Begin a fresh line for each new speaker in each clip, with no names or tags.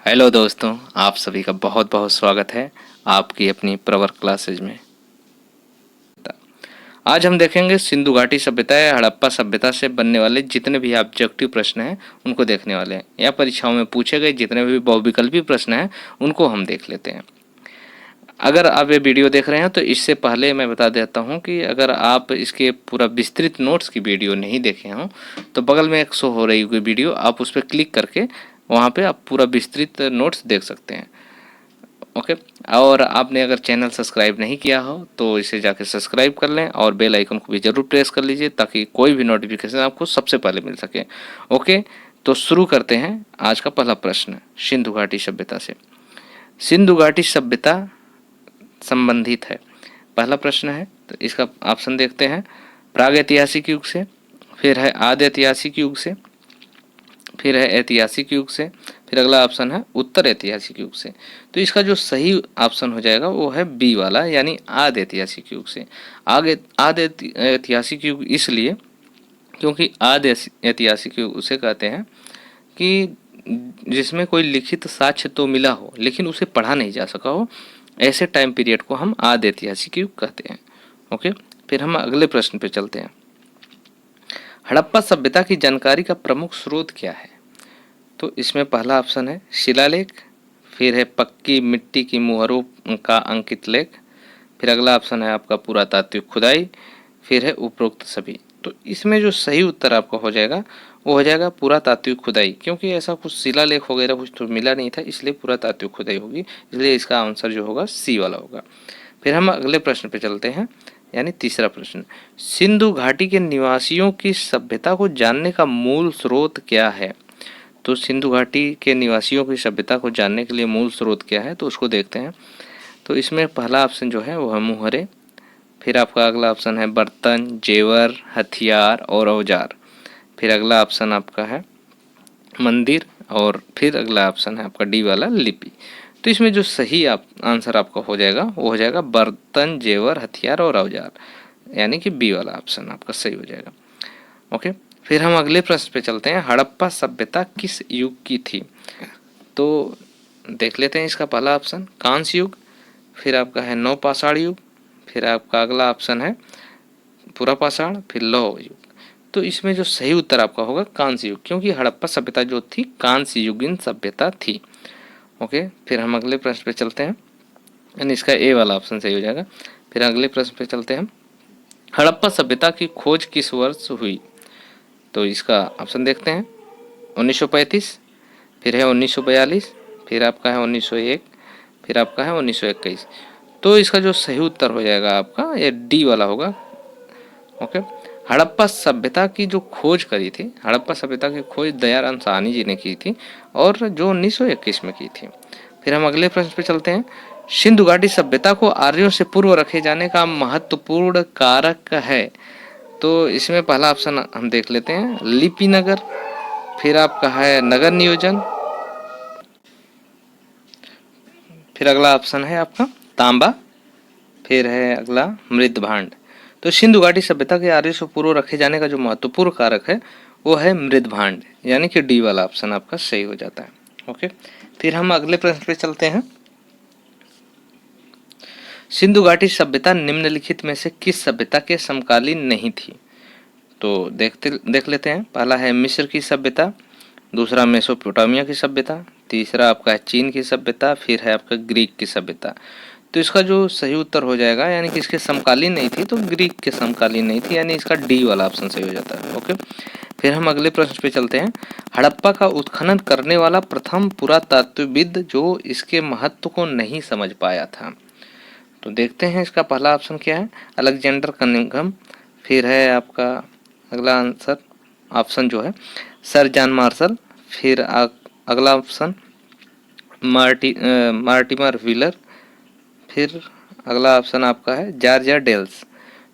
Hello दोस्तों, आप सभी का बहुत बहुत स्वागत है आपकी अपनी प्रवर क्लासेज में। आज हम देखेंगे सिंधु घाटी सभ्यता या हड़प्पा सभ्यता से बनने वाले जितने भी ऑब्जेक्टिव प्रश्न हैं उनको देखने वाले हैं, या परीक्षाओं में पूछे गए जितने भी बहुविकल्पी प्रश्न हैं उनको हम देख लेते हैं। अगर आप ये वीडियो देख रहे हैं तो इससे पहले मैं बता देता हूँ कि अगर आप इसके पूरा विस्तृत नोट्स की वीडियो नहीं देखे हों तो बगल में एक शो हो रही हुई वीडियो, आप उस पर क्लिक करके वहाँ पे आप पूरा विस्तृत नोट्स देख सकते हैं। ओके। और आपने अगर चैनल सब्सक्राइब नहीं किया हो तो इसे जाके सब्सक्राइब कर लें और बेल आइकन को भी ज़रूर प्रेस कर लीजिए ताकि कोई भी नोटिफिकेशन आपको सबसे पहले मिल सके। ओके, तो शुरू करते हैं आज का पहला प्रश्न सिंधु घाटी सभ्यता से। सिंधु घाटी सभ्यता संबंधित है। पहला प्रश्न है तो इसका ऑप्शन देखते हैं। प्राग ऐतिहासिक युग से, फिर है आदि ऐतिहासिक युग से, फिर है ऐतिहासिक युग से, फिर अगला ऑप्शन है उत्तर ऐतिहासिक युग से। तो इसका जो सही ऑप्शन हो जाएगा वो है बी वाला, यानी आदि ऐतिहासिक युग से। आगे आदि ऐतिहासिक युग इसलिए क्योंकि आदि ऐतिहासिक युग उसे कहते हैं कि जिसमें कोई लिखित साक्ष्य तो मिला हो लेकिन उसे पढ़ा नहीं जा सका हो, ऐसे टाइम पीरियड को हम आदि ऐतिहासिक युग कहते हैं। ओके, फिर हम अगले प्रश्न पे चलते हैं। हड़प्पा सभ्यता की जानकारी का प्रमुख स्रोत क्या है? तो इसमें पहला ऑप्शन है शिलालेख, फिर है पक्की मिट्टी की मुहरों का अंकित लेख, फिर अगला ऑप्शन है आपका पुरातात्विक खुदाई, फिर है उपरोक्त सभी। तो इसमें जो सही उत्तर आपका हो जाएगा वो हो जाएगा पुरातात्विक खुदाई, क्योंकि ऐसा कुछ शिलालेख वगैरह कुछ तो मिला नहीं था, इसलिए पुरातात्विक खुदाई होगी। इसलिए इसका आंसर जो होगा सी वाला होगा। फिर हम अगले प्रश्न पे चलते हैं, यानी तीसरा प्रश्न। सिंधु घाटी के निवासियों की सभ्यता को जानने का मूल स्रोत क्या है? तो सिंधु घाटी के निवासियों की सभ्यता को जानने के लिए मूल स्रोत क्या है तो उसको देखते हैं। तो इसमें पहला ऑप्शन जो है वो है मुहरे, फिर आपका अगला ऑप्शन है बर्तन, जेवर, हथियार और औजार, फिर अगला ऑप्शन आपका है मंदिर, और फिर अगला ऑप्शन है आपका डी वाला लिपि। तो इसमें जो सही आंसर आपका हो जाएगा वो हो जाएगा बर्तन, जेवर, हथियार और औजार, यानी कि बी वाला ऑप्शन आपका सही हो जाएगा। ओके, फिर हम अगले प्रश्न पे चलते हैं। हड़प्पा सभ्यता किस युग की थी? तो देख लेते हैं इसका पहला ऑप्शन कांस्य युग, फिर आपका है नवपाषाण युग, फिर आपका अगला ऑप्शन है पुरापाषाण, फिर लौह युग। तो इसमें जो सही उत्तर आपका होगा कांस्य युग, क्योंकि हड़प्पा सभ्यता जो थी कांस्य युगीन सभ्यता थी। ओके, फिर हम अगले प्रश्न पे चलते हैं, यानी इसका ए वाला ऑप्शन सही हो जाएगा। फिर अगले प्रश्न पे चलते हैं। हड़प्पा सभ्यता की खोज किस वर्ष हुई? तो इसका ऑप्शन देखते हैं 1935, फिर है 1942, फिर आपका है 1901, फिर आपका है 1921। तो इसका जो सही उत्तर हो जाएगा आपका ये डी वाला होगा। ओके, हड़प्पा सभ्यता की जो खोज करी थी, हड़प्पा सभ्यता की खोज दयाराम साहनी जी ने की थी, और जो 1921 में की थी। फिर हम अगले प्रश्न पे चलते हैं। सिंधु घाटी सभ्यता को आर्यों से पूर्व रखे जाने का महत्वपूर्ण कारक है? तो इसमें पहला ऑप्शन हम देख लेते हैं लिपि नगर, फिर आपका है नगर नियोजन, फिर अगला ऑप्शन है आपका तांबा, फिर है अगला मृद भांड। तो सिंधु घाटी सभ्यता के आर्यों से पूर्व रखे जाने का जो महत्वपूर्ण कारक है वो है मृद भांड, यानी कि डी वाला ऑप्शन आपका सही हो जाता है। ओके, फिर हम अगले प्रश्न पे चलते हैं। सिंधु घाटी सभ्यता निम्नलिखित में से किस सभ्यता के समकालीन नहीं थी? तो देख लेते हैं। पहला है मिस्र की सभ्यता, दूसरा मेसोपोटामिया की सभ्यता, तीसरा आपका है चीन की सभ्यता, फिर है आपका ग्रीक की सभ्यता। तो इसका जो सही उत्तर हो जाएगा, यानी कि इसके समकालीन नहीं थी तो ग्रीक के समकालीन नहीं थी, यानी इसका डी वाला ऑप्शन सही हो जाता है। ओके, फिर हम अगले प्रश्न पे चलते हैं। हड़प्पा का उत्खनन करने वाला प्रथम पुरातत्वविद जो इसके महत्व को नहीं समझ पाया था। तो देखते हैं इसका पहला ऑप्शन क्या है अलेक्जेंडर कनिंघम, फिर है आपका अगला आंसर ऑप्शन जो है सर जॉन मार्शल, फिर अगला ऑप्शन मार्टिमर व्हीलर, फिर अगला ऑप्शन आपका है जॉर्ज डेल्स।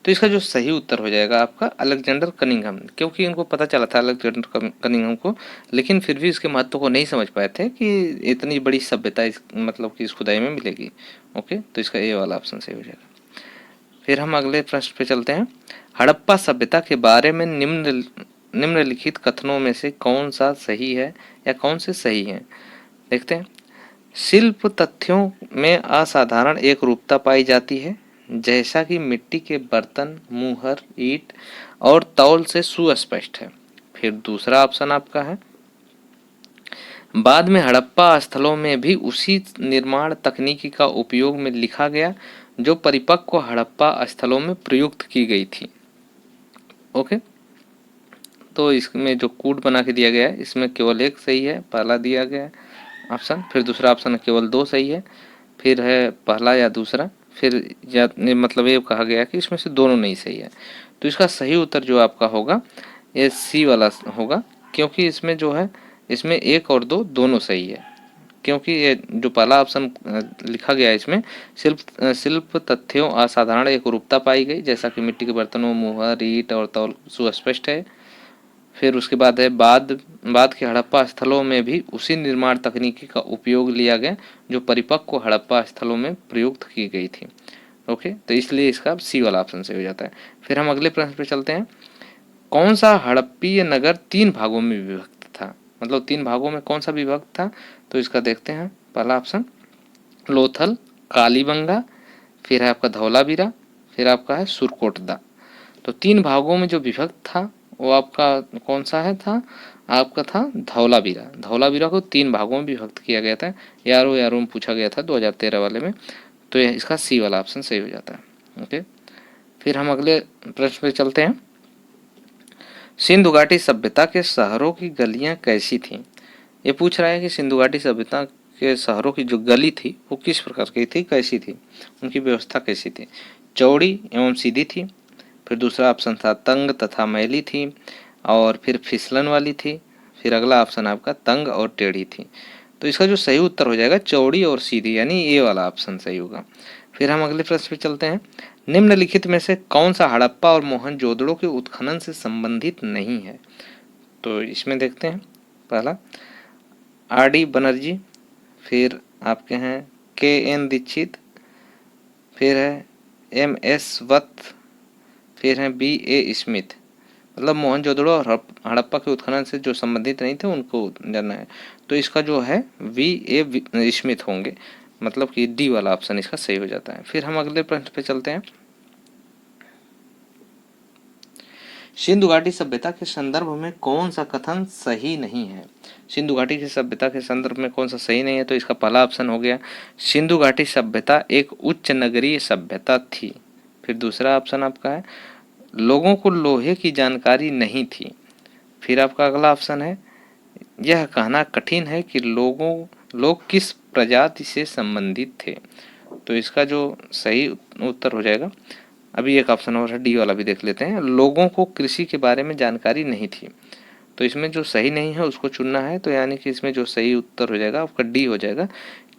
तो इसका जो सही उत्तर हो जाएगा आपका अलेक्जेंडर कनिंघम, क्योंकि इनको पता चला था अलेक्जेंडर कनिंघम को, लेकिन फिर भी इसके महत्व को नहीं समझ पाए थे कि इतनी बड़ी सभ्यता मतलब कि इस खुदाई में मिलेगी। ओके, तो इसका ए वाला ऑप्शन सही हो जाएगा। फिर हम अगले प्रश्न पे चलते हैं। हड़प्पा सभ्यता के बारे में निम्नलिखित कथनों में से कौन सा सही है या कौन से सही हैं? देखते हैं। शिल्प तथ्यों में असाधारण एक रूपता पाई जाती है, जैसा कि मिट्टी के बर्तन, मुहर, ईंट और तौल से सुस्पष्ट है। फिर दूसरा ऑप्शन आपका है, बाद में हड़प्पा स्थलों में भी उसी निर्माण तकनीकी का उपयोग में लिखा गया जो परिपक्व हड़प्पा स्थलों में प्रयुक्त की गई थी। ओके, तो इसमें जो कूट बना के दिया गया है इसमें केवल एक सही है, पहला दिया गया है ऑप्शन। फिर दूसरा ऑप्शन केवल दो सही है, फिर है पहला या दूसरा, फिर या मतलब ये कहा गया कि इसमें से दोनों नहीं सही है। तो इसका सही उत्तर जो आपका होगा ये सी वाला होगा, क्योंकि इसमें जो है इसमें एक और दो दोनों सही है, क्योंकि ये जो पहला ऑप्शन लिखा गया है इसमें शिल्प तथ्यों असाधारण एक रूपता पाई गई, जैसा कि मिट्टी के बर्तनों, मुहर, ईंट और तौल सुस्पष्ट है। फिर उसके बाद है बाद के हड़प्पा स्थलों में भी उसी निर्माण तकनीकी का उपयोग लिया गया जो परिपक्व हड़प्पा स्थलों में प्रयुक्त की गई थी। ओके, तो इसलिए इसका सी वाला ऑप्शन सही हो जाता है। फिर हम अगले प्रश्न पे चलते हैं, कौन सा हड़प्पीय नगर 3 भागों में विभक्त था? मतलब 3 भागों में कौन सा विभक्त था? तो इसका देखते हैं, पहला ऑप्शन लोथल, कालीबंगा, फिर है आपका धौलावीरा, फिर आपका है सुरकोटदा। तो 3 भागों में जो विभक्त था वो आपका कौन सा है था? आपका था धौलावीरा। धौलावीरा को 3 भागों में विभक्त किया गया था, यारो यारो में पूछा गया था 2013 वाले में। तो यह इसका सी वाला ऑप्शन सही हो जाता है। ओके, फिर हम अगले प्रश्न पे चलते हैं, सिंधु घाटी सभ्यता के शहरों की गलियां कैसी थीं? ये पूछ रहा है कि सिंधु घाटी सभ्यता के शहरों की जो गली थी वो किस प्रकार की थी, कैसी थी, उनकी व्यवस्था कैसी थी? चौड़ी एवं सीधी थी, फिर दूसरा ऑप्शन था तंग तथा मैली थी, और फिर फिसलन वाली थी, फिर अगला ऑप्शन आपका तंग और टेढ़ी थी। तो इसका जो सही उत्तर हो जाएगा चौड़ी और सीधी, यानी ये वाला ऑप्शन सही होगा। फिर हम अगले प्रश्न पे चलते हैं, निम्नलिखित में से कौन सा हड़प्पा और मोहनजोदड़ो के उत्खनन से संबंधित नहीं है? तो इसमें देखते हैं, पहला आर.डी. बनर्जी, फिर आपके हैं के.एन. दीक्षित, फिर है एम.एस. वत्स, फिर हैं बी.ए. स्मिथ। मतलब मोहनजोदड़ो और हड़प्पा के उत्खनन से जो संबंधित नहीं थे उनको जानना है। तो इसका जो है वी.ए. स्मिथ होंगे, मतलब कि डी वाला ऑप्शन इसका सही हो जाता है। फिर हम अगले प्रश्न पे चलते हैं, सिंधु घाटी सभ्यता के संदर्भ में कौन सा कथन सही नहीं है? सिंधु घाटी की सभ्यता के संदर्भ में कौन सा सही नहीं है? तो इसका पहला ऑप्शन हो गया, सिंधु घाटी सभ्यता एक उच्च नगरीय सभ्यता थी। फिर दूसरा ऑप्शन आपका है, लोगों को लोहे की जानकारी नहीं थी। फिर आपका अगला ऑप्शन है, यह कहना कठिन है कि लोग किस प्रजाति से संबंधित थे। तो इसका जो सही उत्तर हो जाएगा, अभी एक ऑप्शन और है डी वाला भी देख लेते हैं, लोगों को कृषि के बारे में जानकारी नहीं थी। तो इसमें जो सही नहीं है उसको चुनना है, तो यानी कि इसमें जो सही उत्तर हो जाएगा आपका डी हो जाएगा,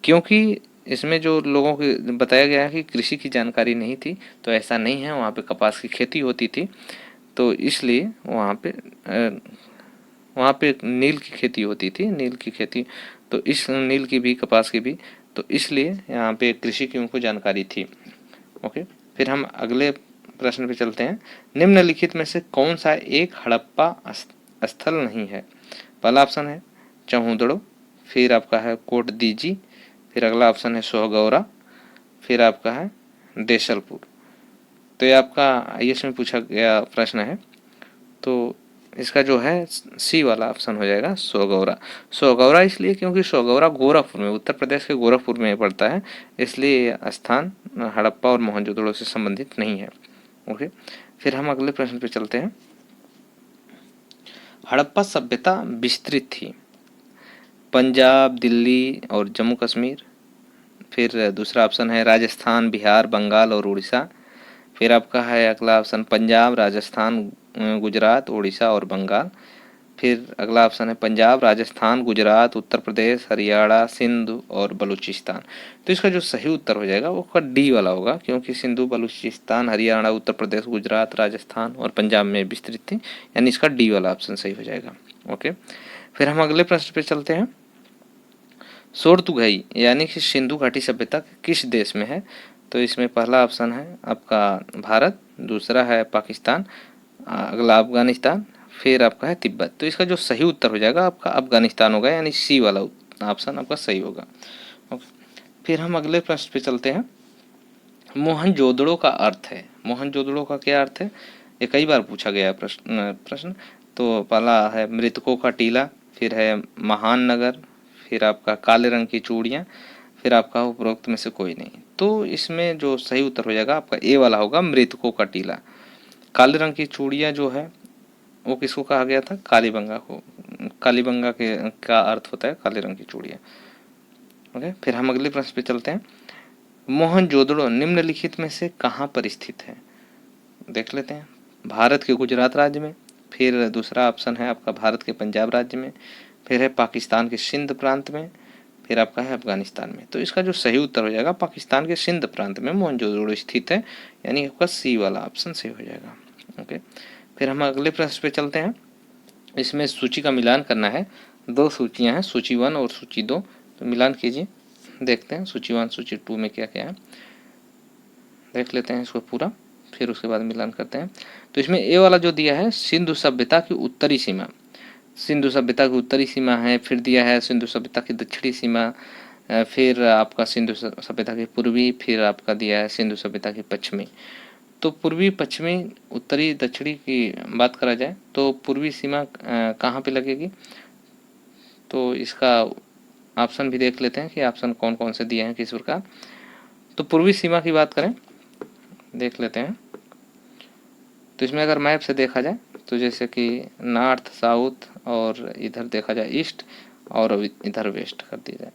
क्योंकि इसमें जो लोगों को बताया गया है कि कृषि की जानकारी नहीं थी, तो ऐसा नहीं है, वहाँ पे कपास की खेती होती थी, तो इसलिए वहाँ पे नील की खेती होती थी, नील की खेती, तो इस नील की भी, कपास की भी, तो इसलिए यहाँ पे कृषि की उनको जानकारी थी। ओके, फिर हम अगले प्रश्न पे चलते हैं, निम्नलिखित में से कौन सा एक हड़प्पा स्थल नहीं है? पहला ऑप्शन है चौहुदड़ो, फिर आपका है कोट दीजी, फिर अगला ऑप्शन है सोहगौरा, फिर आपका है देशलपुर। तो ये आपका आईएएस में पूछा गया प्रश्न है, तो इसका जो है सी वाला ऑप्शन हो जाएगा सोगौरा। सोगौरा इसलिए क्योंकि सोगौरा गोरखपुर में, उत्तर प्रदेश के गोरखपुर में पड़ता है, इसलिए स्थान हड़प्पा और मोहनजोदड़ो से संबंधित नहीं है। ओके, फिर हम अगले प्रश्न पे चलते हैं, हड़प्पा सभ्यता विस्तृत थी पंजाब, दिल्ली और जम्मू कश्मीर। फिर दूसरा ऑप्शन है राजस्थान, बिहार, बंगाल और उड़ीसा। फिर आपका है अगला ऑप्शन पंजाब, राजस्थान, गुजरात, उड़ीसा और बंगाल। फिर अगला ऑप्शन है पंजाब, राजस्थान, गुजरात, उत्तर प्रदेश, हरियाणा, सिंध और बलूचिस्तान। तो इसका जो सही उत्तर हो जाएगा वो डी वाला होगा, क्योंकि सिंधु, बलूचिस्तान, हरियाणा, उत्तर प्रदेश, गुजरात, राजस्थान और पंजाब में विस्तृत थी, यानी इसका डी वाला ऑप्शन सही हो जाएगा। ओके, फिर हम अगले प्रश्न पे चलते हैं, सोरतुघई यानी कि सिंधु घाटी सभ्यता किस देश में है? तो इसमें पहला ऑप्शन है आपका भारत, दूसरा है पाकिस्तान, अगला अफगानिस्तान, फिर आपका है तिब्बत। तो इसका जो सही उत्तर हो जाएगा आपका अफगानिस्तान होगा, यानी सी वाला ऑप्शन आपका सही होगा। ओके, फिर हम अगले प्रश्न पे चलते हैं। मोहनजोदड़ो का अर्थ है, मोहनजोदड़ो का क्या अर्थ है? ये कई बार पूछा गया है प्रश्न। तो पहला है मृतकों का टीला, फिर है महान नगर, फिर आपका काले रंग की चूड़ियाँ, फिर आपका उपरोक्त में से कोई नहीं। तो इसमें जो सही उत्तर हो जाएगा आपका ए वाला होगा, मृतकों का टीला। काले रंग की चूड़ियाँ जो है वो किसको कहा गया था? कालीबंगा को। कालीबंगा के का अर्थ होता है काले रंग की चूड़ियाँ। ओके, फिर हम अगले प्रश्न पे चलते हैं। मोहनजोदड़ो निम्नलिखित में से कहाँ पर स्थित है? देख लेते हैं। भारत के गुजरात राज्य में, फिर दूसरा ऑप्शन है आपका भारत के पंजाब राज्य में, फिर है पाकिस्तान के सिंध प्रांत में, फिर आपका है अफगानिस्तान में। तो इसका जो सही उत्तर हो जाएगा पाकिस्तान के सिंध प्रांत में मोहनजोदड़ो स्थित है, यानी आपका सी वाला ऑप्शन सही हो जाएगा। ओके, फिर हम अगले प्रश्न पे चलते हैं। इसमें सूची का मिलान करना है, दो सूचियां हैं, सूची 1 और सूची 2। तो मिलान कीजिए, देखते हैं सूची 1 सूची 2 में क्या क्या है, देख लेते हैं इसको पूरा, फिर उसके बाद मिलान करते हैं। तो इसमें ए वाला जो दिया है सिंधु सभ्यता की उत्तरी सीमा, सिंधु सभ्यता की उत्तरी सीमा है, फिर दिया है सिंधु सभ्यता की दक्षिणी सीमा, फिर आपका सिंधु सभ्यता की पूर्वी, फिर आपका दिया है सिंधु सभ्यता की पश्चिमी। तो पूर्वी पश्चिमी उत्तरी दक्षिणी की बात करा जाए तो पूर्वी सीमा कहाँ पे लगेगी? तो इसका ऑप्शन भी देख लेते हैं कि ऑप्शन कौन कौन से दिए हैं किस प्रकार। तो पूर्वी सीमा की बात करें, देख लेते हैं। तो इसमें अगर मैप से देखा जाए तो जैसे कि नॉर्थ साउथ और इधर देखा जाए ईस्ट और इधर वेस्ट कर दिया जाए,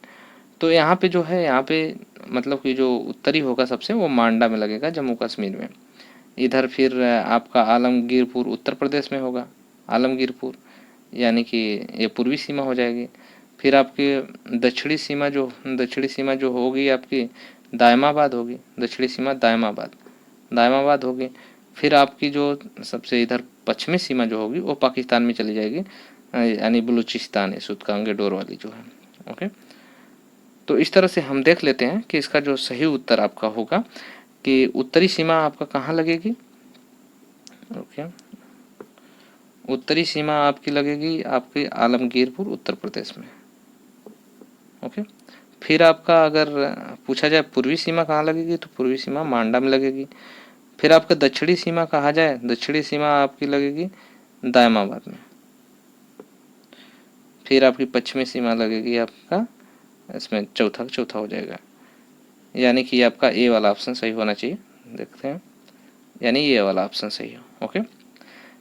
तो यहाँ पे जो है, यहाँ पे मतलब कि जो उत्तरी होगा सबसे वो मांडा में लगेगा, जम्मू कश्मीर में। इधर फिर आपका आलमगीरपुर उत्तर प्रदेश में होगा, आलमगीरपुर, यानी कि ये पूर्वी सीमा हो जाएगी। फिर आपकी दक्षिणी सीमा जो होगी आपकी दायमाबाद होगी, दक्षिणी सीमा दायमाबाद होगी। फिर आपकी जो सबसे इधर पश्चिमी सीमा जो होगी वो पाकिस्तान में चली जाएगी, यानी बलूचिस्तान है, सुतकांगे डोर वाली जो है। ओके, तो इस तरह से हम देख लेते हैं कि इसका जो सही उत्तर आपका होगा कि उत्तरी सीमा आपका कहाँ लगेगी? ओके, उत्तरी सीमा आपकी लगेगी आपके आलमगीरपुर उत्तर प्रदेश में। ओके, फिर आपका अगर पूछा जाए पूर्वी सीमा कहाँ लगेगी तो पूर्वी सीमा मांडा में लगेगी। फिर आपका दक्षिणी सीमा कहा जाए, दक्षिणी सीमा आपकी लगेगी दायमाबाद में। फिर आपकी पश्चिमी सीमा लगेगी आपका, इसमें चौथा हो जाएगा, यानी कि आपका ए वाला ऑप्शन सही होना चाहिए। देखते हैं, यानी ये वाला ऑप्शन सही हो। ओके,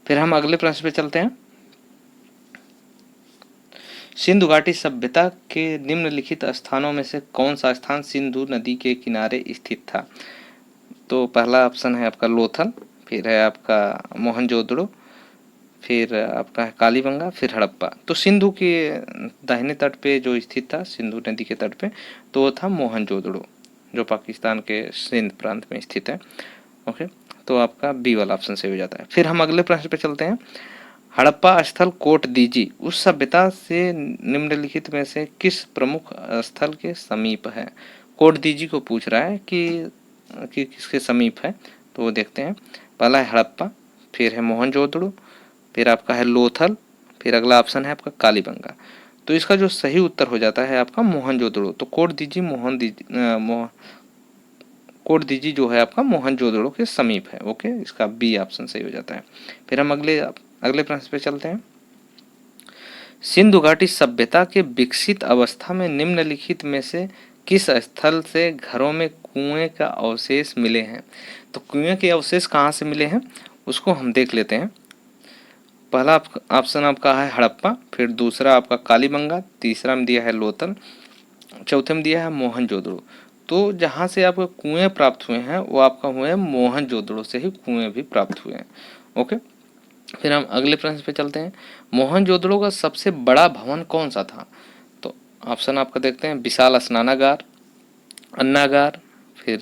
फिर हम अगले प्रश्न पे चलते हैं। सिंधु घाटी सभ्यता के निम्नलिखित स्थानों में से कौन सा स्थान सिंधु नदी के किनारे स्थित था? तो पहला ऑप्शन है आपका लोथल, फिर है आपका मोहनजोदड़ो, फिर आपका है कालीबंगा, फिर हड़प्पा। तो सिंधु के दाहिने तट पे जो स्थित था, सिंधु नदी के तट पे, तो वो था मोहनजोदड़ो, जो पाकिस्तान के सिंध प्रांत में स्थित है। ओके, तो आपका बी वाला ऑप्शन सही हो जाता है। फिर हम अगले प्रश्न पे चलते हैं। हड़प्पा स्थल कोट दीजी उस सभ्यता से निम्नलिखित में से किस प्रमुख स्थल के समीप है? कोट दीजी को पूछ रहा है कि किसके समीप है, तो वो देखते हैं। पहला है हड़प्पा, फिर है मोहनजोदड़ो, फिर आपका है लोथल, फिर अगला ऑप्शन है आपका कालीबंगा। तो इसका जो सही उत्तर हो जाता है आपका मोहनजोदड़ो। तो कोट दीजी जो है आपका मोहनजोदड़ो के समीप है। ओके, इसका बी ऑप्शन सही हो जाता है। फिर हम अगले प्रश्न पे चलते हैं। सिंधु घाटी सभ्यता के विकसित अवस्था में निम्नलिखित में से किस स्थल से घरों में कुएं का अवशेष मिले हैं? तो कुएं के अवशेष कहाँ से मिले हैं उसको हम देख लेते हैं। पहला ऑप्शन आपका है हड़प्पा, फिर दूसरा आपका कालीबंगा, तीसरा में दिया है लोथल, चौथे में दिया है मोहनजोदड़ो। तो जहाँ से आपको कुएं प्राप्त हुए हैं वो आपका हुए हैं मोहनजोदड़ो से ही कुएं भी प्राप्त हुए हैं। ओके, फिर हम अगले प्रश्न पे चलते हैं। मोहनजोदड़ो का सबसे बड़ा भवन कौन सा था? तो ऑप्शन आपका देखते हैं, विशाल स्नानागार, अन्नागार, फिर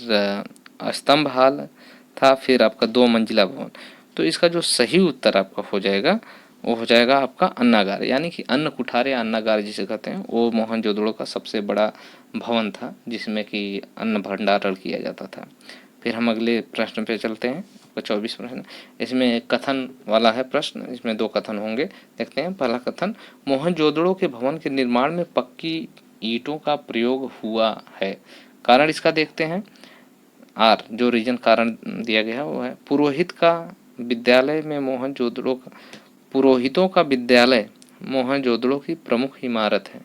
स्तंभ हाल था, फिर आपका 2 मंजिला भवन। तो इसका जो सही उत्तर आपका हो जाएगा वो हो जाएगा आपका अन्नागार, यानी कि अन्न कुठार या अन्नागार जिसे कहते हैं, वो मोहनजोदड़ो का सबसे बड़ा भवन था जिसमें कि अन्न भंडारण किया जाता था। फिर हम अगले प्रश्न पे चलते हैं, आपका 24 प्रश्न। इसमें कथन वाला है प्रश्न, इसमें 2 कथन होंगे, देखते हैं। पहला कथन, मोहनजोदड़ो के भवन के निर्माण में पक्की ईंटों का प्रयोग हुआ है। कारण इसका देखते हैं, आर जो रीजन कारण दिया गया है वो है पुरोहित का विद्यालय में मोहनजोदड़ो का, पुरोहितों का विद्यालय मोहनजोदड़ो की प्रमुख इमारत है।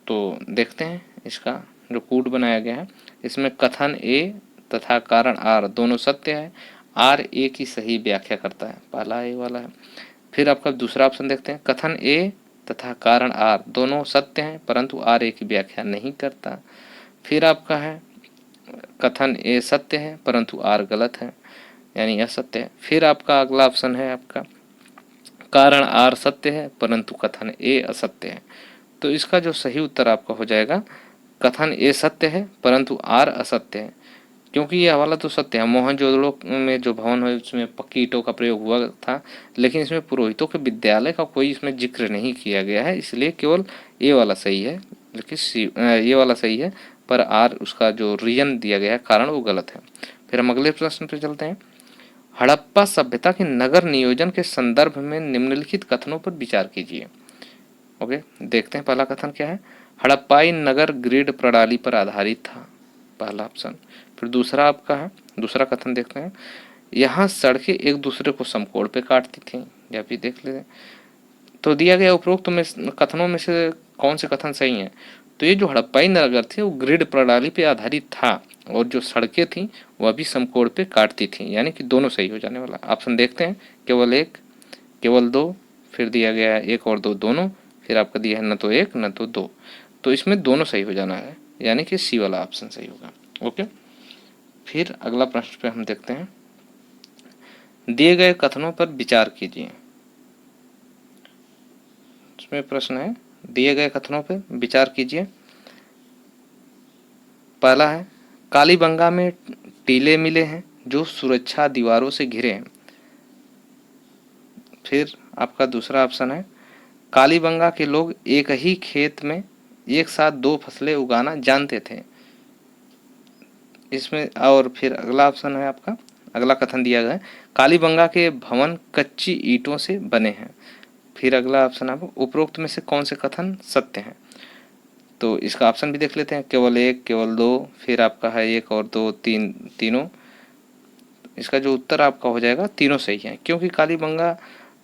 तो देखते हैं इसका जो कूट बनाया गया है, इसमें कथन ए तथा कारण आर दोनों सत्य है। आर ए की सही व्याख्या करता है, पहला ए वाला है। फिर आपका दूसरा ऑप्शन देखते हैं, कथन ए तथा कारण आर दोनों सत्य हैं परंतु आर ए की व्याख्या नहीं करता। फिर आपका है कथन ए सत्य है परंतु आर गलत है, यानी असत्य है। फिर आपका अगला ऑप्शन है आपका कारण आर सत्य है परंतु कथन ए असत्य है। तो इसका जो सही उत्तर आपका हो जाएगा कथन ए सत्य है परंतु आर असत्य है, क्योंकि ये हवाला तो सत्य है। मोहनजोदड़ो में जो भवन है उसमें पक्की ईंटों का प्रयोग हुआ था, लेकिन इसमें पुरोहितों के विद्यालय का कोई इसमें जिक्र नहीं किया गया है, इसलिए केवल ये वाला सही है। लेकिन ये वाला सही है, पर आर उसका जो रीजन दिया गया है कारण वो गलत है। फिर हम अगले प्रश्न पे चलते हैं। हड़प्पा सभ्यता के नगर नियोजन के संदर्भ में निम्नलिखित कथनों पर विचार कीजिए। ओके, देखते हैं पहला कथन क्या है। हड़प्पाई नगर ग्रिड प्रणाली पर आधारित था, पहला ऑप्शन। फिर दूसरा आपका है, दूसरा कथन देखते हैं, यहाँ सड़कें एक दूसरे को समकोण पे काटती थी, या भी देख लेते हैं। तो दिया गया उपरोक्त में कथनों में से कौन से कथन सही हैं? तो ये जो हड़प्पाई नगर थे वो ग्रिड प्रणाली पे आधारित था और जो सड़कें थी वह भी समकोण पे काटती थी, यानी कि दोनों सही हो जाने वाला। ऑप्शन देखते हैं, केवल एक, केवल दो, फिर दिया गया है एक और दो दोनों, फिर आपका दिया है न तो एक न तो दो। तो इसमें दोनों सही हो जाना है, यानी कि सी वाला ऑप्शन सही होगा। ओके, फिर अगला प्रश्न पे हम देखते हैं। दिए गए कथनों पर विचार कीजिए। इसमें प्रश्न है, दिए गए कथनों पर विचार कीजिए। पहला है, कालीबंगा में टीले मिले हैं जो सुरक्षा दीवारों से घिरे हैं। फिर आपका दूसरा ऑप्शन है, कालीबंगा के लोग एक ही खेत में एक साथ दो फसलें उगाना जानते थे। इसमें और फिर अगला ऑप्शन है आपका, अगला कथन दिया गया है, कालीबंगा के भवन कच्ची ईंटों से बने हैं। फिर अगला ऑप्शन है, उपरोक्त में से कौन से कथन सत्य हैं? तो इसका ऑप्शन भी देख लेते हैं, केवल एक, केवल दो, फिर आपका है एक और दो, तीन, तीनों। इसका जो उत्तर आपका हो जाएगा तीनों सही है, क्योंकि कालीबंगा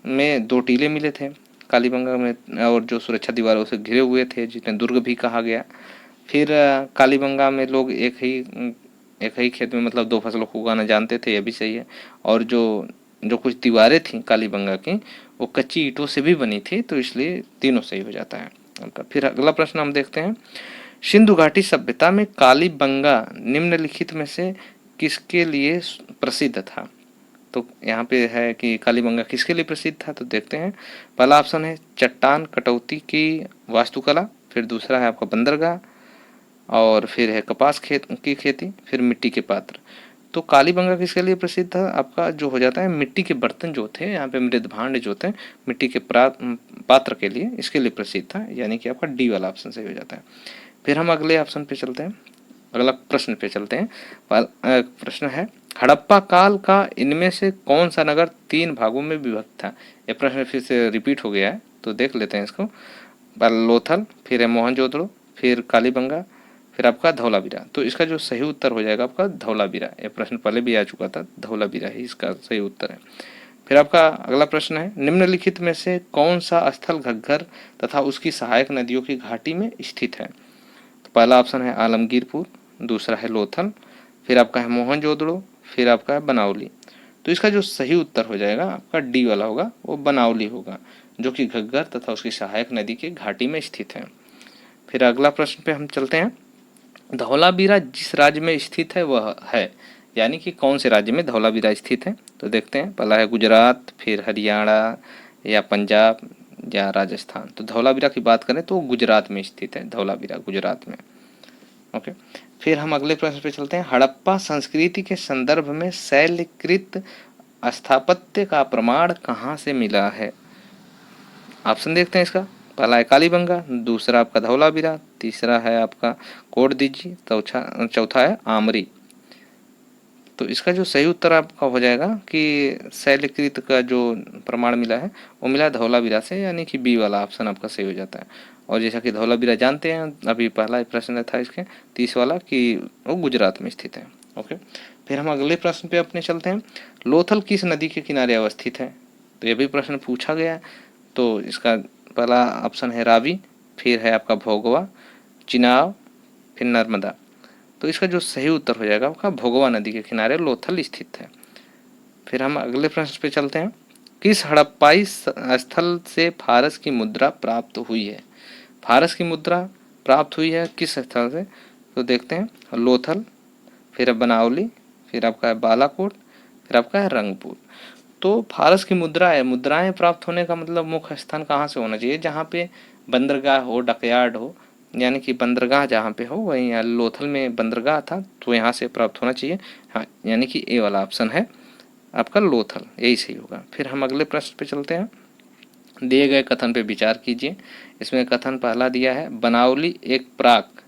में दो टीले मिले थे कालीबंगा में, और जो सुरक्षा दीवारों से घिरे हुए थे जिन्हें दुर्ग भी कहा गया। फिर कालीबंगा में लोग एक ही खेत में मतलब दो फसलों को उगाना जानते थे, यह भी सही है। और जो जो कुछ दीवारें थी कालीबंगा की वो कच्ची ईंटों से भी बनी थी, तो इसलिए तीनों सही हो जाता है उनका। फिर अगला प्रश्न हम देखते हैं, सिंधु घाटी सभ्यता में कालीबंगा निम्नलिखित में से किसके लिए प्रसिद्ध था? तो यहाँ पे है कि कालीबंगा किसके लिए प्रसिद्ध था, तो देखते हैं। पहला ऑप्शन है चट्टान कटौती की वास्तुकला, फिर दूसरा है आपका बंदरगाह, और फिर है कपास की खेती, फिर मिट्टी के पात्र। तो कालीबंगा किसके लिए प्रसिद्ध था? आपका जो हो जाता है मिट्टी के बर्तन जो थे, यहाँ पे मृद भांड जो थे मिट्टी के पात्र के लिए, इसके लिए प्रसिद्ध था, यानी कि आपका डी वाला ऑप्शन सही हो जाता है। फिर हम अगले ऑप्शन पे चलते हैं, अगला प्रश्न पे चलते हैं। प्रश्न है, हड़प्पा काल का इनमें से कौन सा नगर तीन भागों में विभक्त था? ये प्रश्न फिर से रिपीट हो गया है, तो देख लेते हैं इसको। लोथल, फिर है मोहनजोदड़ो, फिर कालीबंगा, फिर आपका धौलावीरा। तो इसका जो सही उत्तर हो जाएगा आपका धौलावीरा। यह प्रश्न पहले भी आ चुका था, धौलावीरा ही इसका सही उत्तर है। फिर आपका अगला प्रश्न है, निम्नलिखित में से कौन सा स्थल घग्गर तथा उसकी सहायक नदियों की घाटी में स्थित है? तो पहला ऑप्शन है आलमगीरपुर, दूसरा है लोथल, फिर आपका है मोहनजोदड़ो, फिर आपका है बनावली। तो इसका जो सही उत्तर हो जाएगा आपका डी वाला होगा, वो बनावली होगा, जो कि घग्गर तथा उसकी सहायक नदी के घाटी में स्थित है। फिर अगला प्रश्न पे हम चलते हैं, धौलावीरा जिस राज्य में स्थित है वह है, यानी कि कौन से राज्य में धौलावीरा स्थित है? तो देखते हैं, पहला है गुजरात, फिर हरियाणा या पंजाब या राजस्थान। तो धौलावीरा की बात करें तो गुजरात में स्थित है, धौलावीरा गुजरात में। ओके, फिर हम अगले प्रश्न पे चलते हैं, हड़प्पा संस्कृति के संदर्भ में शैलकृत स्थापत्य का प्रमाण कहाँ से मिला है? ऑप्शन देखते हैं इसका, पहला है कालीबंगा, दूसरा आपका धौलावीरा, तीसरा है आपका कोटदीजी, चौथा है आमरी। तो इसका जो सही उत्तर आपका हो जाएगा कि शैलकृत का जो प्रमाण मिला है वो मिला है धौलावीरा से, यानी कि बी वाला ऑप्शन आपका सही हो जाता है। और जैसा कि धौलावीरा जानते हैं, अभी पहला प्रश्न था इसके 30 वाला कि वो गुजरात में स्थित है। ओके, फिर हम अगले प्रश्न पे अपने चलते हैं। लोथल किस नदी के किनारे अवस्थित है? तो ये भी प्रश्न पूछा गया है। तो इसका पहला ऑप्शन है रावी, फिर है आपका भोगवा, चिनाब, फिर नर्मदा। तो इसका जो सही उत्तर हो जाएगा आपका भोगवा नदी के किनारे लोथल स्थित है। फिर हम अगले प्रश्न पे चलते हैं। किस हड़प्पाई स्थल से फारस की मुद्रा प्राप्त हुई है? फारस की मुद्रा प्राप्त हुई है किस स्थल से? तो देखते हैं, लोथल, फिर बनावली, फिर आपका है बालाकोट, फिर आपका है रंगपुर। तो फारस की मुद्राएं प्राप्त होने का मतलब मुख्य स्थान कहाँ से होना चाहिए? जहाँ पे बंदरगाह हो, डकयार्ड हो, यानी कि बंदरगाह जहाँ पे हो, वहीं यहाँ लोथल में बंदरगाह था, तो यहाँ से प्राप्त होना चाहिए। हाँ, यानी कि ए वाला ऑप्शन है आपका लोथल, यही सही होगा। फिर हम अगले प्रश्न पे चलते हैं। दिए गए कथन पे विचार कीजिए। इसमें कथन पहला दिया है, बनावली एक प्राक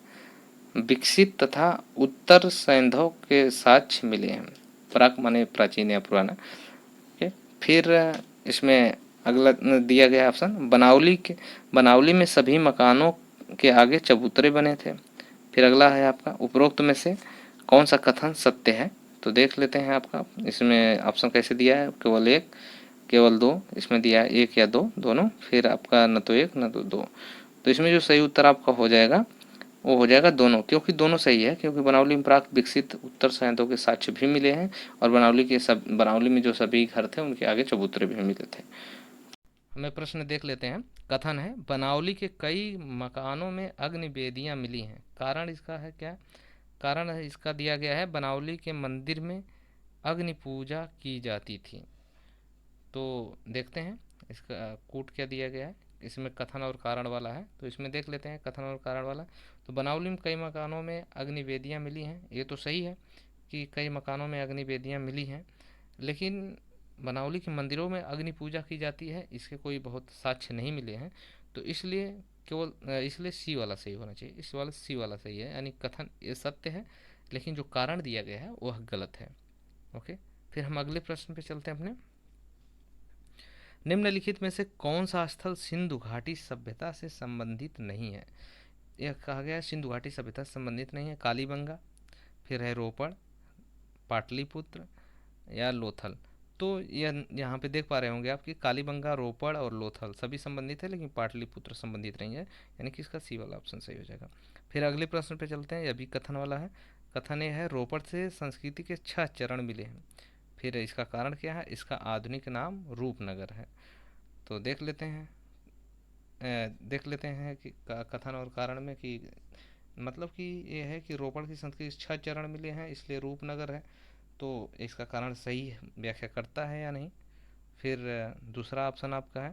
विकसित तथा उत्तर सैंधव के साक्ष्य मिले हैं। प्राक माने प्राचीन या पुराना। फिर इसमें अगला दिया गया ऑप्शन, बनावली में सभी मकानों के आगे चबूतरे बने थे। फिर अगला है आपका, उपरोक्त में से कौन सा कथन सत्य है? तो देख लेते हैं आपका इसमें ऑप्शन कैसे दिया है, केवल एक, केवल दो, इसमें दिया है एक या दो, दोनों। फिर आपका न तो एक न तो दो। तो इसमें जो सही उत्तर आपका हो जाएगा वो हो जाएगा दोनों, क्योंकि दोनों सही है, क्योंकि बनावली में प्राक विकसित उत्तर सैंधव के साक्ष्य भी मिले हैं और बनावली में जो सभी घर थे उनके आगे चबूतरे भी मिले थे। हमें प्रश्न देख लेते हैं। कथन है, बनावली के कई मकानों में अग्नि वेदियां मिली हैं। कारण इसका है क्या? कारण है इसका दिया गया है, बनावली के मंदिर में अग्नि पूजा की जाती थी। तो देखते हैं इसका कूट क्या दिया गया है। इसमें कथन और कारण वाला है, तो इसमें देख लेते हैं कथन और कारण वाला। तो बनावली में कई मकानों में अग्नि वेदियाँ मिली हैं, ये तो सही है कि कई मकानों में अग्नि वेदियाँ मिली हैं, लेकिन बनावली के मंदिरों में अग्नि पूजा की जाती है, इसके कोई बहुत साक्ष्य नहीं मिले हैं। तो इसलिए इसलिए सी वाला सही होना चाहिए। इस वाला सी वाला सही है, यानी कथन ये सत्य है, लेकिन जो कारण दिया गया है वह गलत है। ओके, फिर हम अगले प्रश्न पे चलते हैं अपने। निम्नलिखित में से कौन सा स्थल सिंधु घाटी सभ्यता से संबंधित नहीं है? यह कहा गया है सिंधु घाटी सभ्यता से संबंधित नहीं है। कालीबंगा, फिर है रोपड़, पाटलिपुत्र या लोथल। तो यह यहाँ पे देख पा रहे होंगे आप कि कालीबंगा, रोपड़ और लोथल सभी संबंधित है, लेकिन पाटलिपुत्र संबंधित नहीं है, यानी कि इसका सी वाला ऑप्शन सही हो जाएगा। फिर अगले प्रश्न पे चलते हैं, यह भी कथन वाला है। कथन यह है, रोपड़ से संस्कृति के 6 चरण मिले हैं। फिर इसका कारण क्या है? इसका आधुनिक नाम रूपनगर है। तो देख लेते हैं कि कथन और कारण में कि मतलब कि ये है कि रोपड़ की संस्कृति 6 चरण मिले हैं, इसलिए रूपनगर है। तो इसका कारण सही व्याख्या करता है या नहीं? फिर दूसरा ऑप्शन आपका है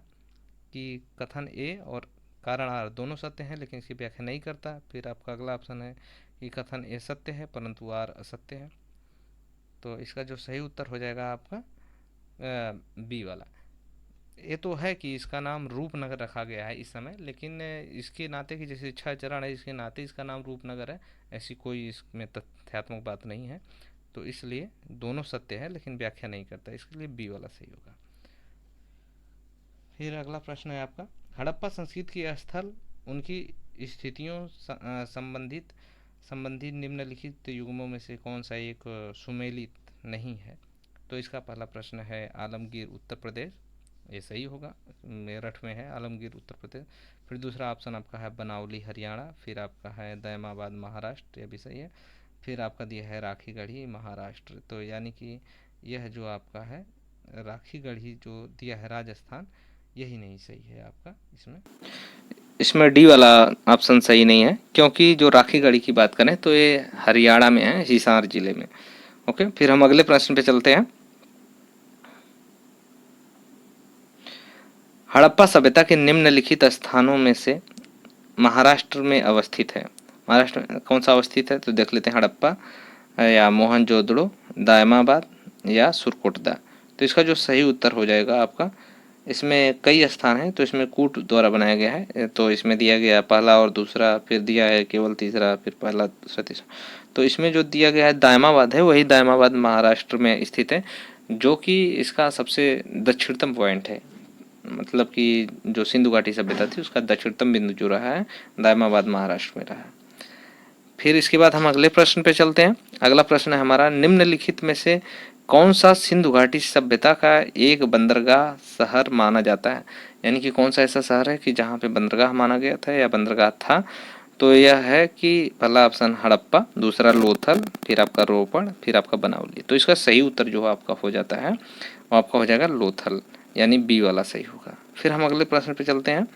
कि कथन ए और कारण आर दोनों सत्य हैं, लेकिन इसकी व्याख्या नहीं करता। फिर आपका अगला ऑप्शन है कि कथन ए सत्य है परंतु आर असत्य है। तो इसका जो सही उत्तर हो जाएगा आपका बी वाला। ये तो है कि इसका नाम रूपनगर रखा गया है इस समय, लेकिन इसके नाते कि जैसे 6 चरण है, इसके नाते इसका नाम रूपनगर है, ऐसी कोई इसमें तथ्यात्मक बात नहीं है। तो इसलिए दोनों सत्य है, लेकिन व्याख्या नहीं करता, इसके लिए बी वाला सही होगा। फिर अगला प्रश्न है आपका, हड़प्पा संस्कृति के स्थल उनकी स्थितियों संबंधित निम्नलिखित युग्मों में से कौन सा एक सुमेलित नहीं है? तो इसका पहला प्रश्न है आलमगीर उत्तर प्रदेश, ये सही होगा, मेरठ में है आलमगीर उत्तर प्रदेश। फिर दूसरा ऑप्शन आपका है बनावली हरियाणा, फिर आपका है दैमाबाद महाराष्ट्र, ये भी सही है। फिर आपका दिया है राखीगढ़ी महाराष्ट्र, तो यानी कि यह जो आपका है राखीगढ़ी जो दिया है राजस्थान, यही नहीं सही है आपका। इसमें डी वाला ऑप्शन सही नहीं है, क्योंकि जो राखीगढ़ी की बात करें तो ये हरियाणा में है, हिसार जिले में। ओके, फिर हम अगले प्रश्न पे चलते हैं। हड़प्पा सभ्यता के निम्नलिखित स्थानों में से महाराष्ट्र में अवस्थित है। महाराष्ट्र में कौन सा अवस्थित है? तो देख लेते हैं, हड़प्पा या मोहनजोदड़ो, दायमाबाद या सुरकोटदा। तो इसका जो सही उत्तर हो जाएगा आपका, इसमें कई स्थान हैं, तो इसमें कूट द्वारा बनाया गया है। तो इसमें दिया गया पहला और दूसरा, फिर दिया है केवल तीसरा, फिर पहला दूसरा तीसरा। तो इसमें जो दिया गया है दायमाबाद है, वही दायमाबाद महाराष्ट्र में स्थित है, जो कि इसका सबसे दक्षिणतम पॉइंट है। मतलब कि जो सिंधु घाटी सभ्यता थी उसका दक्षिणतम बिंदु जो रहा है दायमाबाद महाराष्ट्र में रहा है। फिर इसके बाद हम अगले प्रश्न पे चलते हैं। अगला प्रश्न है हमारा, निम्नलिखित में से कौन सा सिंधु घाटी सभ्यता का एक बंदरगाह शहर माना जाता है? यानी कि कौन सा ऐसा शहर है कि जहाँ पे बंदरगाह माना गया था या बंदरगाह था? तो यह है कि पहला ऑप्शन हड़प्पा, दूसरा लोथल, फिर आपका रोपड़, फिर आपका बनावली। तो इसका सही उत्तर जो आपका हो जाता है वो आपका हो जाएगा लोथल, यानी बी वाला सही होगा। फिर हम अगले प्रश्न पे चलते हैं।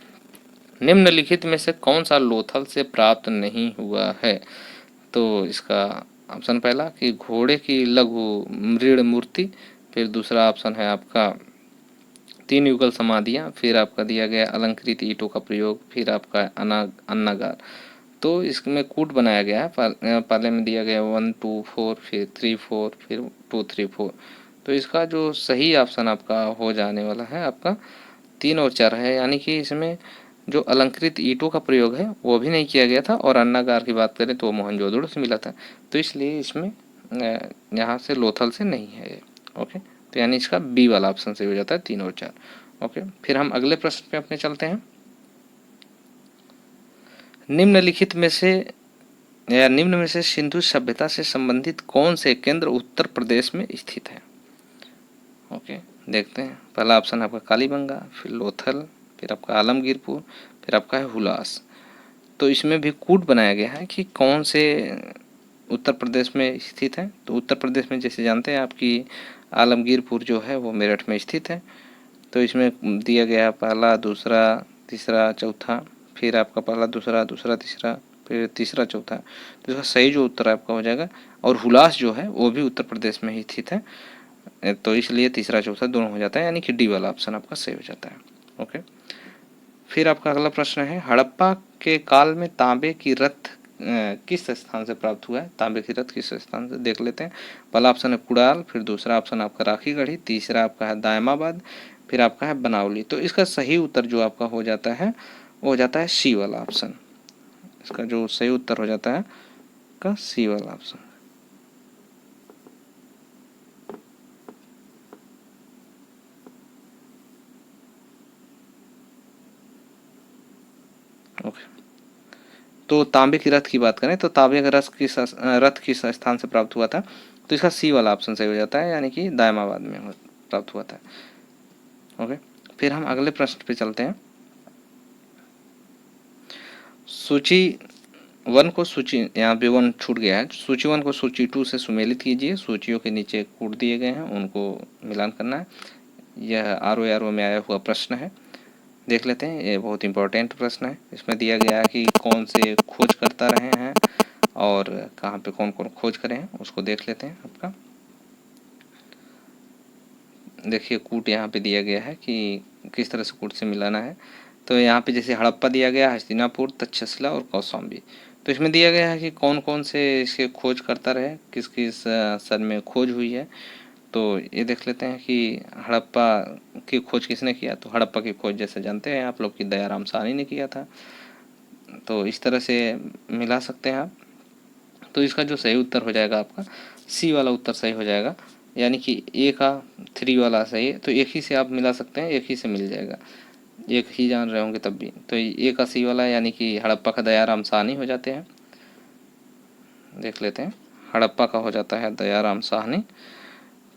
निम्नलिखित में से कौन सा लोथल से प्राप्त नहीं हुआ है? तो इसका ऑप्शन पहला कि घोड़े की लघु मृण मूर्ति, फिर दूसरा ऑप्शन है आपका 3 युगल समाधियाँ, फिर आपका दिया गया अलंकृत ईंटों का प्रयोग, फिर आपका अन्नागार। तो इसमें कूट बनाया गया है। पहले में दिया गया 1 2 4, फिर 3 4, फिर 2 3 4। तो इसका जो सही ऑप्शन आपका हो जाने वाला है आपका 3 और 4 है, यानी कि इसमें जो अलंकृत ईंटों का प्रयोग है वो भी नहीं किया गया था, और अन्नागार की बात करें तो मोहनजोदड़ो से मिला था। तो इसलिए इसमें यहाँ से लोथल से नहीं है ये। ओके, तो यानी इसका बी वाला ऑप्शन सही हो जाता है 3 और 4। ओके, फिर हम अगले प्रश्न पे अपने चलते हैं। निम्नलिखित में से या निम्न में से सिंधु सभ्यता से संबंधित कौन से केंद्र उत्तर प्रदेश में स्थित है? ओके, देखते हैं। पहला ऑप्शन आपका कालीबंगा, फिर लोथल, फिर आपका आलमगीरपुर, फिर आपका है हुलास। तो इसमें भी कूट बनाया गया है कि कौन से उत्तर प्रदेश में स्थित है। तो उत्तर प्रदेश में जैसे जानते हैं आपकी आलमगीरपुर जो है वो मेरठ में स्थित है। तो इसमें दिया गया पहला, दूसरा, तीसरा, चौथा, फिर आपका पहला, दूसरा, दूसरा, तीसरा, फिर तीसरा, चौथा। तो इसका सही जो उत्तर आपका हो जाएगा, और हुलास जो है वो भी उत्तर प्रदेश में ही स्थित है। तो इसलिए तीसरा चौथा दोनों हो जाता है, यानी कि डी वाला ऑप्शन आपका सही हो जाता है। ओके, फिर आपका अगला प्रश्न है, हड़प्पा के काल में तांबे की रथ किस स्थान से प्राप्त हुआ है? तांबे की रथ किस स्थान से, देख लेते हैं। पहला ऑप्शन है कुड़ाल, फिर दूसरा ऑप्शन आपका राखीगढ़ी, तीसरा आपका है दायमाबाद, फिर आपका है बनावली। तो इसका सही उत्तर जो आपका हो जाता है वो हो जाता है सी वाला ऑप्शन। इसका जो सही उत्तर हो जाता है का सी वाला ऑप्शन। ओके, तो तांबे की रथ की बात करें तो तांबे का रथ किस स्थान से प्राप्त हुआ था? तो इसका सी वाला ऑप्शन सही हो जाता है, यानी कि दायमाबाद में प्राप्त हुआ था। ओके, फिर हम अगले प्रश्न पे चलते हैं। सूची 1 को सूची, यहाँ पे 1 छूट गया है। सूची 1 को सूची 2 से सुमेलित कीजिए। सूचियों के नीचे कूट दिए गए हैं, उनको मिलान करना है। यह आर ओ में आया हुआ प्रश्न है, देख लेते हैं। ये बहुत इंपॉर्टेंट प्रश्न है। इसमें दिया गया है कि कौन से खोज करता रहे हैं और कहाँ पे कौन कौन खोज करे हैं, उसको देख लेते हैं। आपका देखिए कूट यहाँ पे दिया गया है कि किस तरह से कूट से मिलाना है। तो यहाँ पे जैसे हड़प्पा दिया गया, हस्तिनापुर, तक्षशिला और कौशाम्बी। तो इसमें दिया गया है कि कौन कौन से इसके खोज करता रहे, किस किस सन में खोज हुई है। तो ये देख लेते हैं कि हड़प्पा की खोज किसने किया। तो हड़प्पा की खोज जैसे जानते हैं आप लोग कि दयाराम साहनी ने किया था। तो इस तरह से मिला सकते हैं आप। तो इसका जो सही उत्तर हो जाएगा आपका सी वाला उत्तर सही हो जाएगा, यानी कि ए का 3 वाला सही है। तो एक ही से आप मिला सकते हैं, एक ही से मिल जाएगा, एक ही जान रहे होंगे तब भी। तो ए का सी वाला यानी कि हड़प्पा का दयाराम साहनी हो जाते हैं। देख लेते हैं, हड़प्पा का हो जाता है दयाराम साहनी।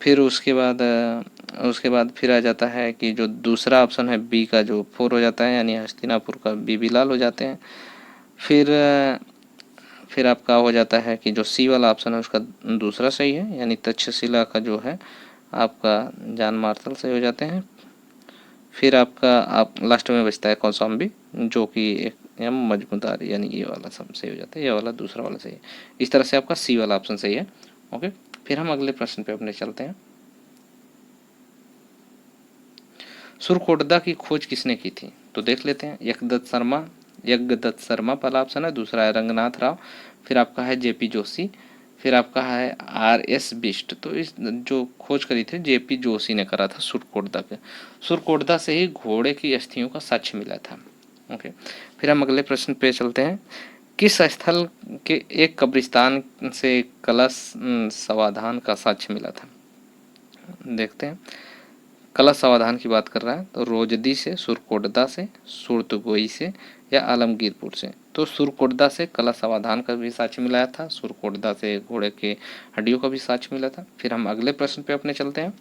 फिर उसके बाद फिर आ जाता है कि जो दूसरा ऑप्शन है बी का जो 4 हो जाता है, यानी हस्तिनापुर का बीबी लाल हो जाते हैं। फिर आपका हो जाता है कि जो सी वाला ऑप्शन है उसका दूसरा सही है, यानी तक्षशिला का जो है आपका जान मार्शल सही हो जाते हैं। फिर आपका आप लास्ट में बचता है कौशाम्बी, जो कि एक एम मजमूदार, यानी ये वाला सब सही हो जाता है, ये वाला दूसरा वाला सही है। इस तरह से आपका सी वाला ऑप्शन सही है। ओके, फिर हम अगले प्रश्न पे अपने चलते हैं। सुरकोटदा की खोज किसने की थी? तो देख लेते हैं। यज्ञदत्त शर्मा पहला ऑप्शन है, दूसरा है रंगनाथ राव, फिर आपका है जेपी जोशी, फिर आपका है आर.एस. बिष्ट। तो इस जो खोज करी थी जेपी जोशी ने करा था सुरकोटदा पे। सुरकोटदा से ही घोड़े की अस्थियों का साक्ष्य मिला था। ओके, फिर हम अगले प्रश्न पे चलते हैं। किस स्थल के एक कब्रिस्तान से कलश समाधान का साक्ष्य मिला था? देखते हैं। कला समाधान की बात कर रहा है तो रोजदी से, सुरकोटदा से, सुरतगोई से या आलमगीरपुर से। तो सुरकोटदा से कला समाधान का भी साक्ष्य मिलाया था, सुरकोटदा से घोड़े के हड्डियों का भी साक्ष्य मिला था। फिर हम अगले प्रश्न पे अपने चलते हैं।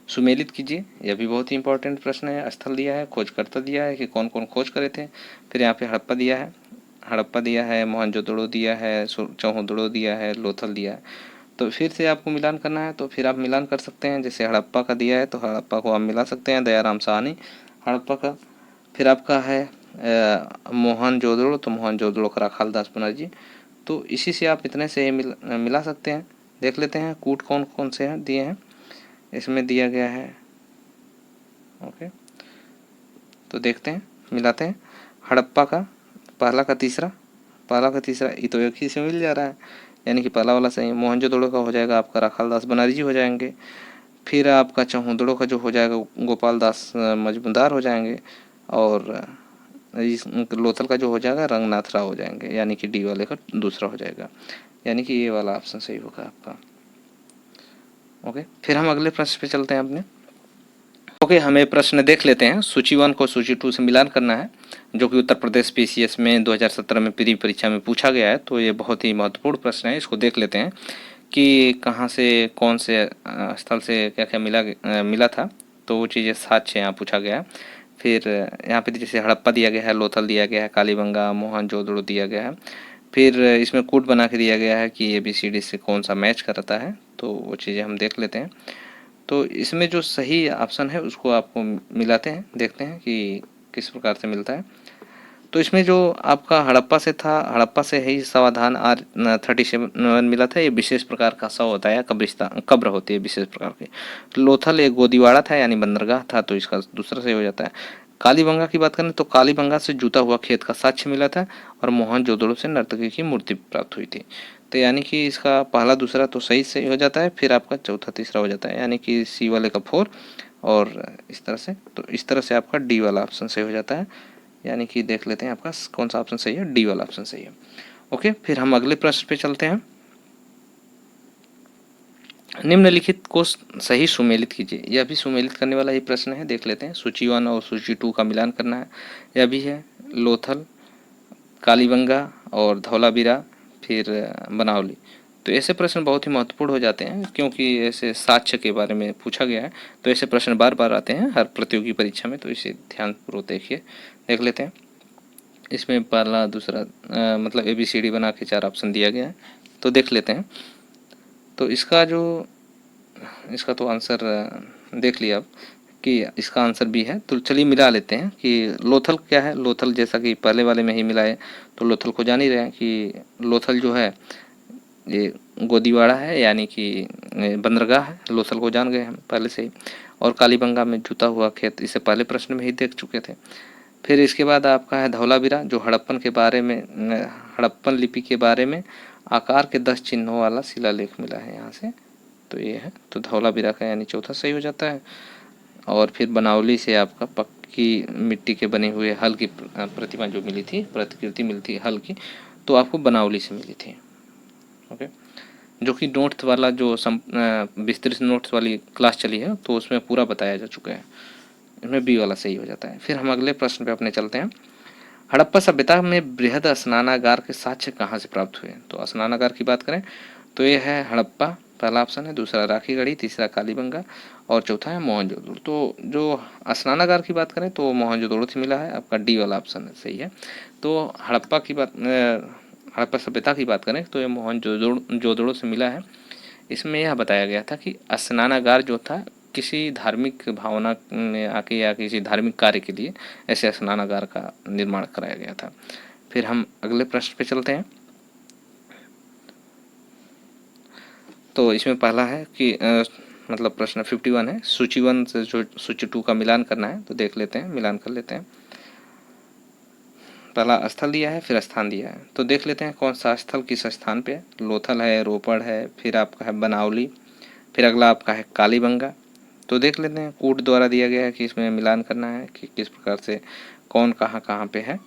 सुमेलित कीजिए, यह भी बहुत ही इंपॉर्टेंट प्रश्न है। स्थल दिया है, खोजकर्ता दिया है कि कौन कौन खोज करे थे। फिर यहाँ पे हड़प्पा दिया है, मोहनजोदड़ो दिया है, चौहुदड़ो दिया है, लोथल दिया है। तो फिर से आपको मिलान करना है, तो फिर आप मिलान कर सकते हैं। जैसे हड़प्पा का दिया है तो हड़प्पा को आप मिला सकते हैं, दयाराम साहनी हड़प्पा का। फिर आपका है मोहनजोदड़ो, तो मोहनजोदड़ो का राखालदास बनर्जी। तो इसी से आप इतने से मिला सकते हैं। देख लेते हैं कूट कौन कौन से हैं दिए हैं। इसमें दिया गया है, ओके, तो देखते हैं, मिलाते हैं। हड़प्पा का पहला का तीसरा ये तो एक ही से मिल जा रहा है, यानी कि पहला वाला सही। मोहनजोदड़ो का हो जाएगा आपका राखालदास बनर्जी हो जाएंगे। फिर आपका चौहुदड़ो का जो हो जाएगा गोपाल दास मजूमदार हो जाएंगे। और इस लोथल का जो हो जाएगा रंगनाथ राव हो जाएंगे, यानी कि डी वाले का दूसरा हो जाएगा, यानी कि ये वाला ऑप्शन सही होगा आपका। ओके, फिर हम अगले प्रश्न पे चलते हैं अपने। ओके, हमें प्रश्न देख लेते हैं। सूची 1 को सूची 2 से मिलान करना है, जो कि उत्तर प्रदेश पीसीएस में 2017 में प्री परीक्षा में पूछा गया है। तो ये बहुत ही महत्वपूर्ण प्रश्न है, इसको देख लेते हैं कि कहाँ से कौन से स्थल से क्या क्या मिला था। तो वो चीज़ें साक्ष्य यहाँ पूछा गया है। फिर यहाँ पे जैसे हड़प्पा दिया गया है, लोथल दिया गया है, कालीबंगा, मोहनजोदड़ो दिया गया है। फिर इसमें कूट बना के दिया गया है कि ABCD से कौन सा मैच करता है। तो वो चीज़ें हम देख लेते हैं। तो इसमें जो सही ऑप्शन है उसको आपको मिलाते हैं, देखते हैं कि किस प्रकार से मिलता है। तो इसमें जो आपका हड़प्पा से था, हड़प्पा से ही समाधान R37 मिला था। ये विशेष प्रकार का शव होता है, कब्र होती है विशेष प्रकार की। लोथल एक गोदीवाड़ा था, यानी बंदरगाह था, तो इसका दूसरा सही हो जाता है। कालीबंगा की बात करें तो कालीबंगा से जूता हुआ खेत का साक्ष्य मिला था, और मोहनजोदड़ो से नर्तकी की मूर्ति प्राप्त हुई थी। तो यानी कि इसका पहला दूसरा तो सही हो जाता है, फिर आपका चौथा तीसरा हो जाता है, यानी कि C वाले का 4 और इस तरह से। तो इस तरह से आपका D वाला ऑप्शन सही हो जाता है, यानी कि देख लेते हैं आपका कौन सा ऑप्शन सही है, D वाला ऑप्शन सही है। ओके, फिर हम अगले प्रश्न पे चलते हैं। निम्नलिखित को सही सुमेलित कीजिए। यह भी सुमेलित करने वाला ही प्रश्न है, देख लेते हैं। सूची 1 और सूची 2 का मिलान करना है। यह भी है लोथल, कालीबंगा और धौलावीरा, फिर बनावली। तो ऐसे प्रश्न बहुत ही महत्वपूर्ण हो जाते हैं, क्योंकि ऐसे साक्ष्य के बारे में पूछा गया है। तो ऐसे प्रश्न बार बार आते हैं हर प्रतियोगी परीक्षा में, तो इसे ध्यानपूर्वक देख लेते हैं। इसमें पहला दूसरा मतलब ABCD बना के 4 ऑप्शन दिया गया है, तो देख लेते हैं। तो इसका तो आंसर देख लिया अब कि इसका आंसर भी है। तो चलिए मिला लेते हैं कि लोथल क्या है। लोथल जैसा कि पहले वाले में ही मिला है, तो लोथल को जान ही रहे हैं कि लोथल जो है ये गोदीवाड़ा है, यानी कि बंदरगाह है। लोथल को जान गए हम पहले से ही। और कालीबंगा में जूता हुआ खेत, इसे पहले प्रश्न में ही देख चुके थे। फिर इसके बाद आपका है धौलावीरा, जो हड़प्पन लिपि के बारे में आकार के 10 चिन्हों वाला शिलालेख मिला है यहाँ से। तो ये है, तो धौलावीरा का यानी चौथा सही हो जाता है। और फिर बनावली से आपका पक्की मिट्टी के बने हुए हल की प्रतिमा जो मिली थी, प्रतिकृति मिली थी हल की, तो आपको बनावली से मिली थी। ओके, जो कि नोट्स वाला जो विस्तृत नोट्स वाली क्लास चली है, तो उसमें पूरा बताया जा चुका है। इसमें B वाला सही हो जाता है। फिर हम अगले प्रश्न पे अपने चलते हैं। हड़प्पा सभ्यता में बृहद स्नानागार के साक्ष्य कहाँ से प्राप्त हुए। तो स्नानागार की बात करें तो ये है हड़प्पा, पहला ऑप्शन है। दूसरा राखीगढ़ी, तीसरा कालीबंगा और चौथा है मोहनजोदड़ो। तो जो स्नानागार की बात करें तो मोहनजोदड़ो से मिला है, आपका D वाला ऑप्शन है सही है। तो हड़प्पा सभ्यता की बात करें तो ये मोहनजोदड़ो से मिला है। इसमें यह बताया गया था कि स्नानागार जो था किसी धार्मिक भावना में आके या किसी धार्मिक कार्य के लिए ऐसे स्नानागार का निर्माण कराया गया था। फिर हम अगले प्रश्न पे चलते हैं। तो इसमें पहला है कि मतलब प्रश्न 51 है। सूची 1 से जो सूची 2 का मिलान करना है, तो देख लेते हैं, मिलान कर लेते हैं। पहला स्थल दिया है, फिर स्थान दिया है, तो देख लेते हैं कौन सा स्थल किस स्थान पे है। लोथल है, रोपड़ है, फिर आपका है बनावली, फिर अगला आपका है कालीबंगा। तो देख लेते हैं, कूट द्वारा दिया गया है कि इसमें मिलान करना है कि किस प्रकार से कौन कहाँ कहाँ पे है।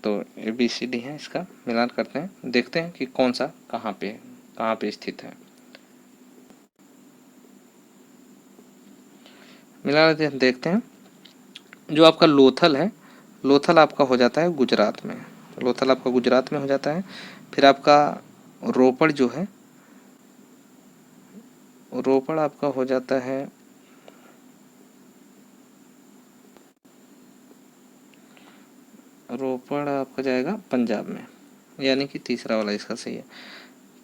तो ABCD है, इसका मिलान करते हैं, देखते हैं कि कौन सा कहाँ पे स्थित है। मिला लेते हैं, देखते हैं। जो आपका लोथल है, लोथल आपका हो जाता है गुजरात में, लोथल आपका गुजरात में हो जाता है। फिर आपका रोपड़ जो है, रोपड़ आपका हो जाता है रोपड़ आपका जाएगा पंजाब में, यानी कि तीसरा वाला इसका सही है।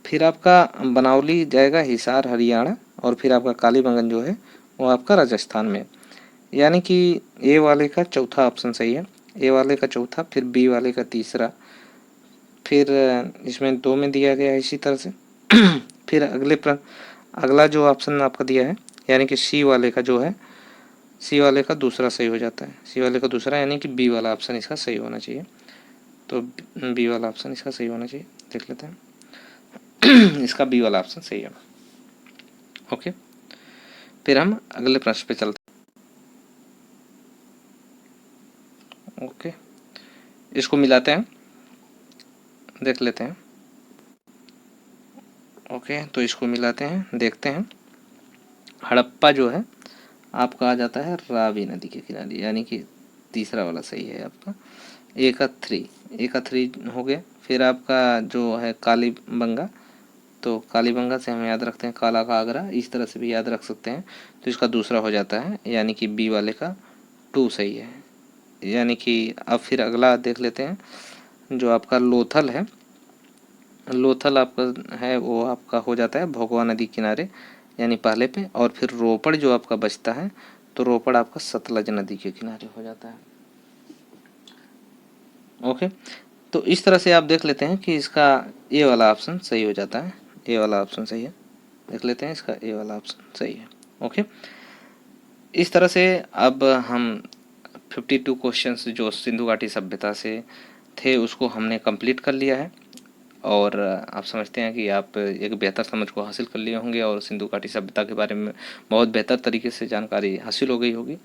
फिर आपका बनावली जाएगा हिसार हरियाणा, और फिर आपका कालीबंगन जो है वो आपका राजस्थान में, यानी कि ए वाले का चौथा ऑप्शन सही है, ए वाले का चौथा, फिर बी वाले का तीसरा, फिर इसमें 2 में दिया गया है इसी तरह से। फिर अगला जो ऑप्शन आपका दिया है, यानी कि सी वाले का जो है, सी वाले का दूसरा सही हो जाता है, सी वाले का दूसरा, यानी कि बी वाला ऑप्शन इसका सही होना चाहिए। तो बी वाला ऑप्शन इसका सही होना चाहिए, देख लेते हैं। इसका बी वाला ऑप्शन सही है। ओके, फिर हम अगले प्रश्न पे चलते हैं। ओके, इसको मिलाते हैं, देख लेते हैं। ओके, तो इसको मिलाते हैं, देखते हैं। हड़प्पा जो है आपका आ जाता है रावी नदी के किनारे, यानी कि तीसरा वाला सही है आपका। ए का थ्री हो गया। फिर आपका जो है कालीबंगा, तो कालीबंगा से हम याद रखते हैं काला का आगरा, इस तरह से भी याद रख सकते हैं। तो इसका दूसरा हो जाता है, यानी कि बी वाले का 2 सही है। यानी कि अब फिर अगला देख लेते हैं, जो आपका लोथल है, लोथल आपका है वो आपका हो जाता है भोगवा नदी किनारे, यानी पहले पे। और फिर रोपड़ जो आपका बचता है, तो रोपड़ आपका सतलज नदी के किनारे हो जाता है। ओके, तो इस तरह से आप देख लेते हैं कि इसका ए वाला ऑप्शन सही हो जाता है, ए वाला ऑप्शन सही है, देख लेते हैं इसका ए वाला ऑप्शन सही है। ओके, इस तरह से अब हम 52 क्वेश्चंस जो सिंधु घाटी सभ्यता से थे उसको हमने कंप्लीट कर लिया है, और आप समझते हैं कि आप एक बेहतर समझ को हासिल कर लिए होंगे और सिंधु घाटी सभ्यता के बारे में बहुत बेहतर तरीके से जानकारी हासिल हो गई होगी।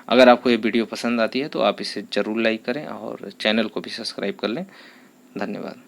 अगर आपको ये वीडियो पसंद आती है तो आप इसे ज़रूर लाइक करें और चैनल को भी सब्सक्राइब कर लें। धन्यवाद।